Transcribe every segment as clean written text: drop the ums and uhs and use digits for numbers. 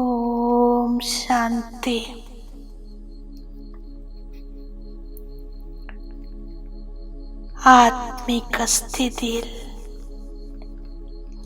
ഓം ശാന്തി. ആത്മിക സ്ഥിതിയിൽ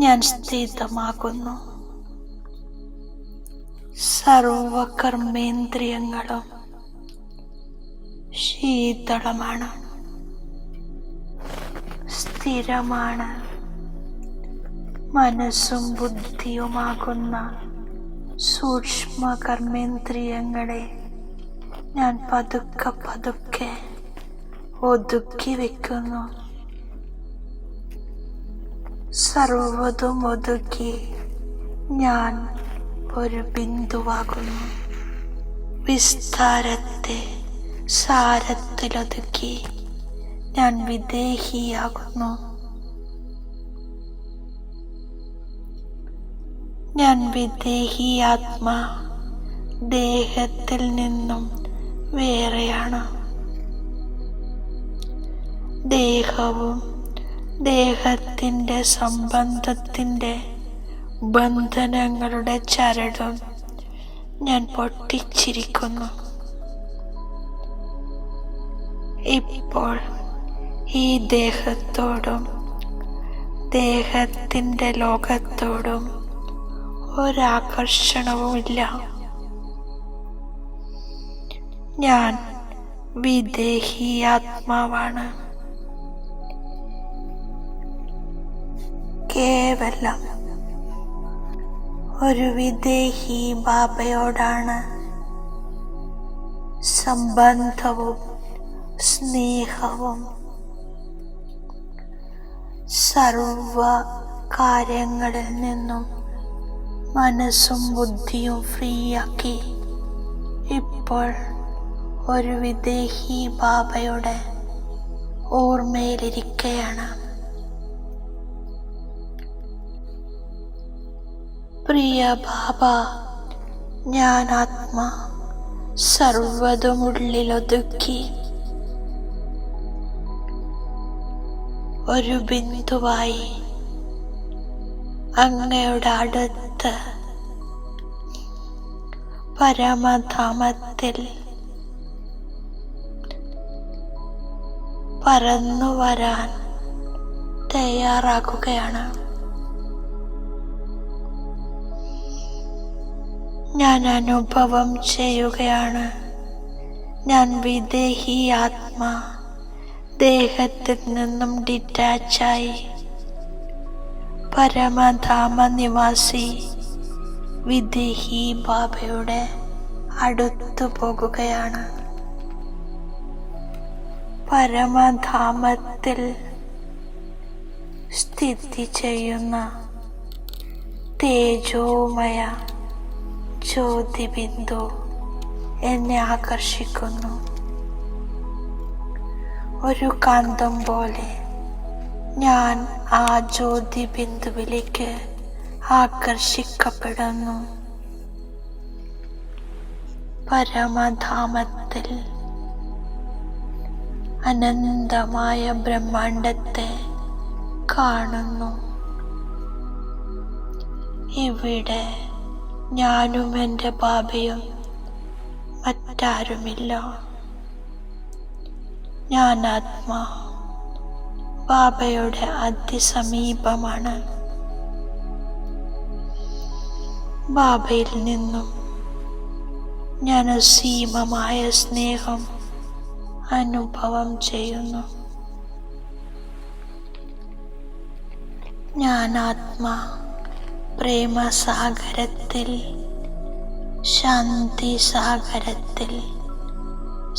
ഞാൻ സ്ഥിതമാകുന്നു. സർവകർമ്മേന്ദ്രിയങ്ങളും ശീതളമാണ്, സ്ഥിരമാണ്. മനസ്സും ബുദ്ധിയുമാകുന്ന സൂക്ഷ്മ കർമ്മേന്ദ്രിയങ്ങളെ ഞാൻ പതുക്കെ പതുക്കെ ഒതുക്കി വയ്ക്കുന്നു. സർവ്വതും ഒതുക്കി ഞാൻ ഒരു ബിന്ദുവാകുന്നു. വിസ്താരത്തെ സാരത്തിലൊതുക്കി ഞാൻ വിദേഹിയാകുന്നു. ഞാൻ വിദേഹി ആത്മാ ദേഹത്തിൽ നിന്നും വേറെയാണ്. ദേഹവും ദേഹത്തിൻ്റെ സംബന്ധത്തിൻ്റെ ബന്ധനങ്ങളുടെ ചരടും ഞാൻ പൊട്ടിച്ചിരിക്കുന്നു. ഇപ്പോൾ ഈ ദേഹത്തോടും ദേഹത്തിൻ്റെ ലോകത്തോടും ഒരാകർഷണവുമില്ല. ഞാൻ വിദേഹി ആത്മാവാണ്. കേവലം ഒരു വിദേഹി ബാബയോടാണ് സംബന്ധവും സ്നേഹവും. സർവ കാര്യങ്ങളിൽ നിന്നും മനസ്സും ബുദ്ധിയും ഫ്രീയാക്കി ഇപ്പോൾ ഒരു വിദേഹി ബാബയുടെ ഓർമ്മയിലിരിക്കുകയാണ്. പ്രിയ ബാബ, ഞാൻ ആത്മാ സർവ്വതും ഉള്ളിലൊതുക്കി ഒരു ബിന്ദുവായി അങ്ങയുടെ അടുത്ത് പരമധാമത്തിൽ പറന്നു വരാൻ തയ്യാറാക്കുകയാണ്. ഞാൻ അനുഭവം ചെയ്യുകയാണ്. ഞാൻ വിദേഹി ആത്മാ ദേഹത്തിൽ നിന്നും ഡിറ്റാച്ചായി പരമധാമ നിവാസി വിദേഹി ബാബയുടെ അടുത്തു പോകുകയാണ്. പരമധാമത്തിൽ സ്ഥിതി ചെയ്യുന്ന തേജോമയ ജ്യോതിബിന്ദു എന്നെ ആകർഷിക്കുന്നു. ഒരു കാന്തം പോലെ ഞാൻ ആ ജ്യോതിബിന്ദുവിലേക്ക് ആകർഷിക്കപ്പെടുന്നു. പരമധാമത്തിൽ അനന്തമായ ബ്രഹ്മാണ്ടത്തെ കാണുന്നു. ഇവിടെ ഞാനും എൻ്റെ ബാബയും മറ്റാരുമില്ല. ഞാൻ ആത്മാ ബാബയുടെ അതിസമീപമാണ്. ബാബയിൽ നിന്നും ഞാൻ അസീമമായ സ്നേഹം അനുഭവം ചെയ്യുന്നു. ഞാൻ ആത്മാ പ്രേമസാഗരത്തിൽ ശാന്തി സാഗരത്തിൽ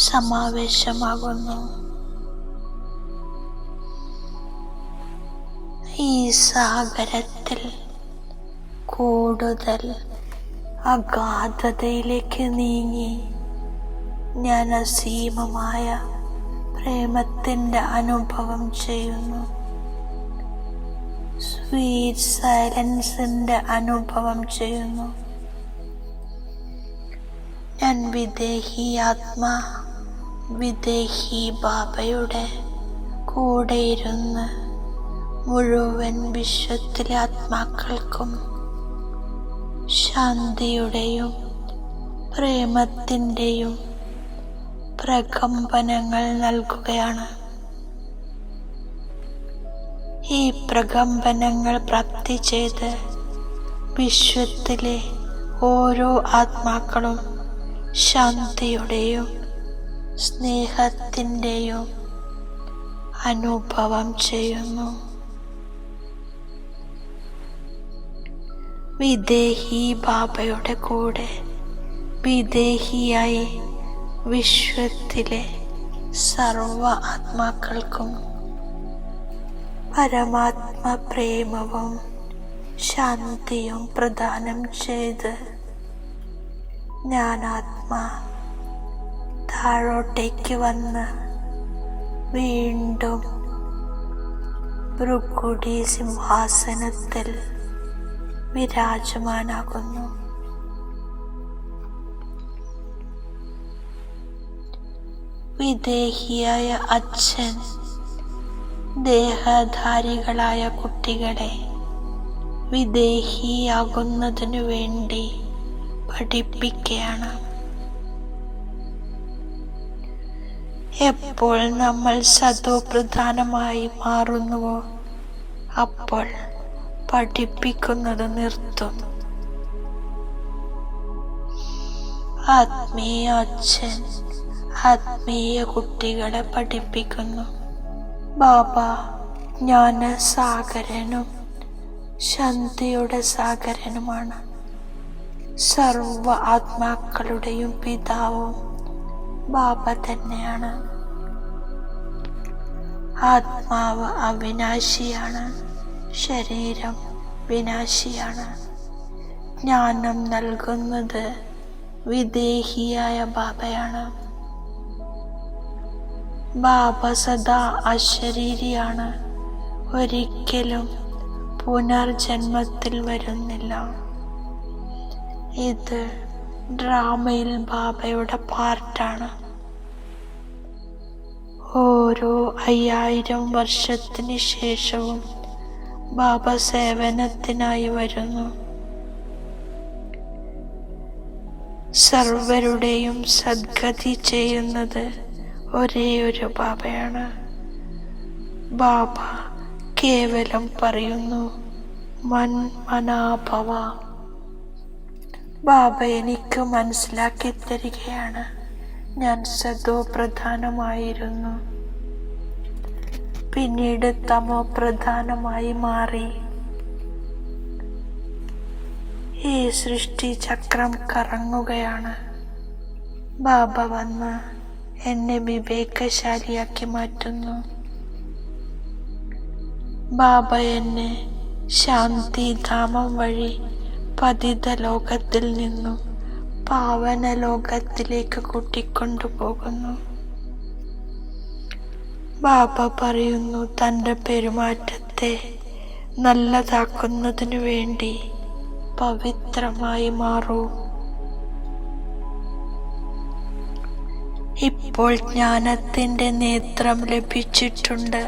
സമാവേശമാകുന്നു. ഈ സാഗരത്തിൽ കൂടുതൽ അഗാധതയിലേക്ക് നീങ്ങി ഞാൻ അസീമമായ പ്രേമത്തിൻ്റെ അനുഭവം ചെയ്യുന്നു. സ്വീറ്റ് സൈലൻസിൻ്റെ അനുഭവം ചെയ്യുന്നു. ഞാൻ വിദേഹി ആത്മാ വിദേഹി ബാബയുടെ കൂടെയിരുന്ന് മുഴുവൻ വിശ്വത്തിലെ ആത്മാക്കൾക്കും ശാന്തിയുടെയും പ്രേമത്തിൻ്റെയും പ്രകമ്പനങ്ങൾ നൽകുകയാണ്. ഈ പ്രകമ്പനങ്ങൾ പ്രാപ്തി ചെയ്ത് വിശ്വത്തിലെ ഓരോ ആത്മാക്കളും ശാന്തിയുടെയും സ്നേഹത്തിൻ്റെയും അനുഭവം ചെയ്യുന്നു. വിദേഹി ബാബയുടെ കൂടെ വിദേഹിയായി വിശ്വത്തിലെ സർവ ആത്മാക്കൾക്കും പരമാത്മ പ്രേമവും ശാന്തിയും പ്രദാനം ചെയ്ത് ജ്ഞാനാത്മാ താഴോട്ടേക്ക് വന്ന് വീണ്ടും ഭൃഗുടി സിംഹാസനത്തിൽ വിരാജമാനാകുന്നു. വിദേഹിയായ അച്ഛൻ ദേഹധാരികളായ കുട്ടികളെ വിദേഹിയാകുന്നതിനു വേണ്ടി പഠിപ്പിക്കുകയാണ്. എപ്പോൾ നമ്മൾ സതോപ്രധാനമായി മാറുന്നുവോ അപ്പോൾ പഠിപ്പിക്കുന്നത് നിർത്തും. ആത്മീയ അച്ഛൻ ആത്മീയ കുട്ടികളെ പഠിപ്പിക്കുന്നു. ബാബ ജ്ഞാനസാഗരനും ശാന്തിയുടെ സാഗരനുമാണ്. സർവ ആത്മാക്കളുടെയും പിതാവും ബാബ തന്നെയാണ്. ആത്മാവ് അവിനാശിയാണ്, ശരീരം വിനാശിയാണ്. ജ്ഞാനം നൽകുന്നത് വിദേഹിയായ ബാബയാണ്. ബാബ സദാ അശരീരിയാണ്, ഒരിക്കലും പുനർജന്മത്തിൽ വരുന്നില്ല. ഇത് ഡ്രാമയിൽ ബാബയുടെ പാർട്ടാണ്. ഓരോ 5000 വർഷത്തിന് ശേഷവും ബാബ സേവനത്തിനായി വരുന്നു. സർവരുടെയും സദ്ഗതി ചെയ്യുന്നത് ഒരേ ഒരു ബാബയാണ്. ബാബ കേവലം പറയുന്നു മന്മനാഭവ. ബാബ എനിക്ക് മനസ്സിലാക്കി തരികയാണ്, ഞാൻ സദോ പ്രധാനമായിരുന്നു, പിന്നീട് തമോ പ്രധാനമായി മാറി. ഈ സൃഷ്ടി ചക്രം കറങ്ങുകയാണ്. ബാബ വന്ന് എന്നെ വിവേകശാലിയാക്കി മാറ്റുന്നു. ബാബ എന്നെ ശാന്തിധാമം വഴി പതിത ലോകത്തിൽ നിന്നും പാവന ലോകത്തിലേക്ക് കൂട്ടിക്കൊണ്ടുപോകുന്നു. ബാബ പറയുന്നു, തൻ്റെ പെരുമാറ്റത്തെ നല്ലതാക്കുന്നതിനു വേണ്ടി പവിത്രമായി മാറൂ. ഇപ്പോൾ ജ്ഞാനത്തിൻ്റെ നേത്രം ലഭിച്ചിട്ടുണ്ട്.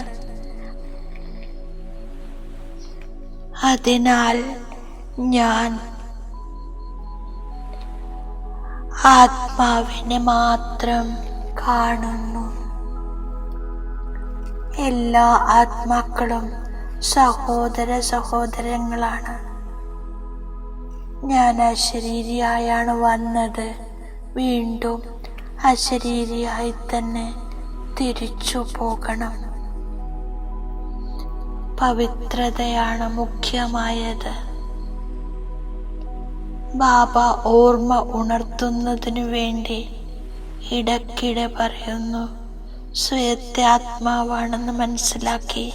അതിനാൽ ഞാൻ ആത്മാവിനെ മാത്രം കാണുന്നു. എല്ലാ ആത്മാക്കളും സഹോദര സഹോദരങ്ങളാണ്. ഞാൻ അശരീരിയായാണ് വന്നത്, വീണ്ടും അശരീരിയായി തന്നെ തിരിച്ചു പോകണം. പവിത്രതയാണ് മുഖ്യമായത്. ബാബ ഓർമ്മ ഉണർത്തുന്നതിനു വേണ്ടി ഇടയ്ക്കിടെ പറയുന്നു, സ്വയത്തെ ആത്മാവാണെന്ന് മനസ്സിലാക്കി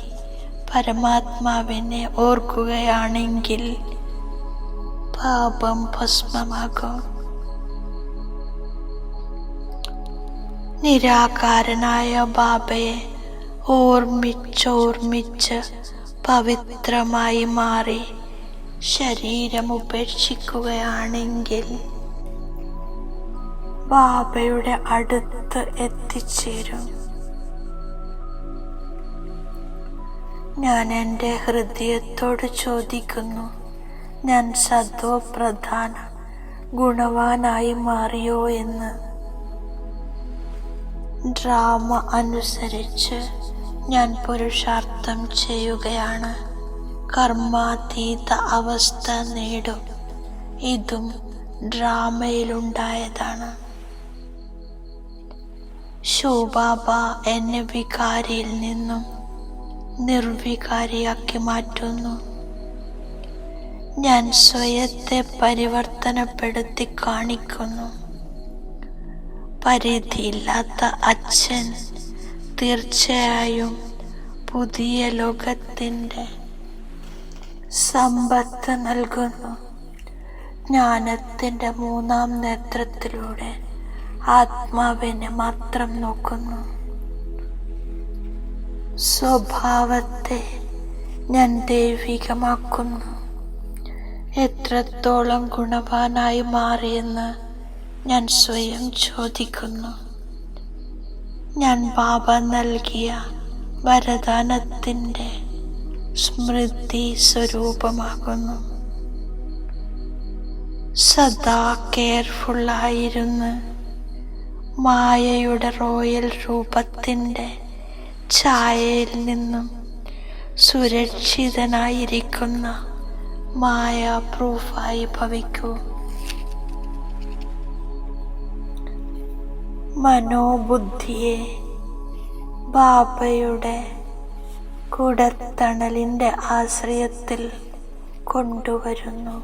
പരമാത്മാവിനെ ഓർക്കുകയാണെങ്കിൽ പാപം ഭസ്മമാകും. നിരാകാരനായ ബാബയെ ഓർമ്മിച്ചോർമ്മിച്ച് പവിത്രമായി മാറി ശരീരം ഉപേക്ഷിക്കുകയാണെങ്കിൽ ബാബയുടെ അടുത്ത് എത്തിച്ചേരും. ഞാൻ എൻ്റെ ഹൃദയത്തോട് ചോദിക്കുന്നു, ഞാൻ സത്വപ്രധാന ഗുണവാനായി മാറിയോ എന്ന്. ഡ്രാമ അനുസരിച്ച് ഞാൻ പുരുഷാർത്ഥം ചെയ്യുകയാണ്. കർമാതീത അവസ്ഥ നേടും. ഇതും ഡ്രാമയിലുണ്ടായതാണ്. ശിവബാബ എന്നെ വികാരിയിൽ നിന്നും നിർവികാരിയാക്കി മാറ്റുന്നു. ഞാൻ സ്വയത്തെ പരിവർത്തനപ്പെടുത്തി കാണിക്കുന്നു. പരിധിയില്ലാത്ത അച്ഛൻ തീർച്ചയായും പുതിയ ലോകത്തിൻ്റെ സമ്പത്ത് നൽകുന്നു. ജ്ഞാനത്തിൻ്റെ 3-ാം നേത്രത്തിലൂടെ ആത്മാവിനെ മാത്രം നോക്കുന്നു. സ്വഭാവത്തെ ഞാൻ ദൈവികമാക്കുന്നു. എത്രത്തോളം ഗുണവാനായി മാറിയെന്ന് ഞാൻ സ്വയം ചോദിക്കുന്നു. ഞാൻ ബാബ നൽകിയ വരദാനത്തിൻ്റെ സ്മൃതി സ്വരൂപമാകുന്നു. സദാ കെയർഫുള്ളായിരുന്ന് മായയുടെ റോയൽ രൂപത്തിൻ്റെ ഛായയിൽ നിന്നും സുരക്ഷിതനായിരിക്കുന്ന മായ പ്രൂഫായി ഭവിക്കൂ. മനോബുദ്ധിയെ ബാബയുടെ കുടത്തണലിൻ്റെ ആശ്രയത്തിൽ കൊണ്ടുവരുന്നു.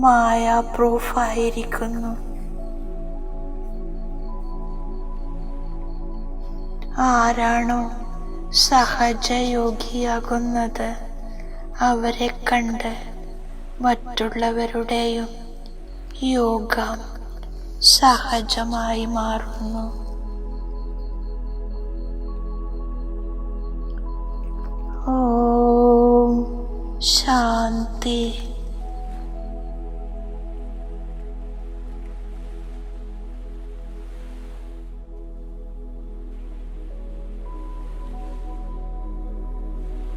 മായ പ്രൂഫായിരിക്കുന്നു. ആരാണോ സഹജയോഗിയാകുന്നത് അവരെ കണ്ട് മറ്റുള്ളവരുടെയും യോഗം സഹജമായി മാറുന്നു. ഓം ശാന്തി.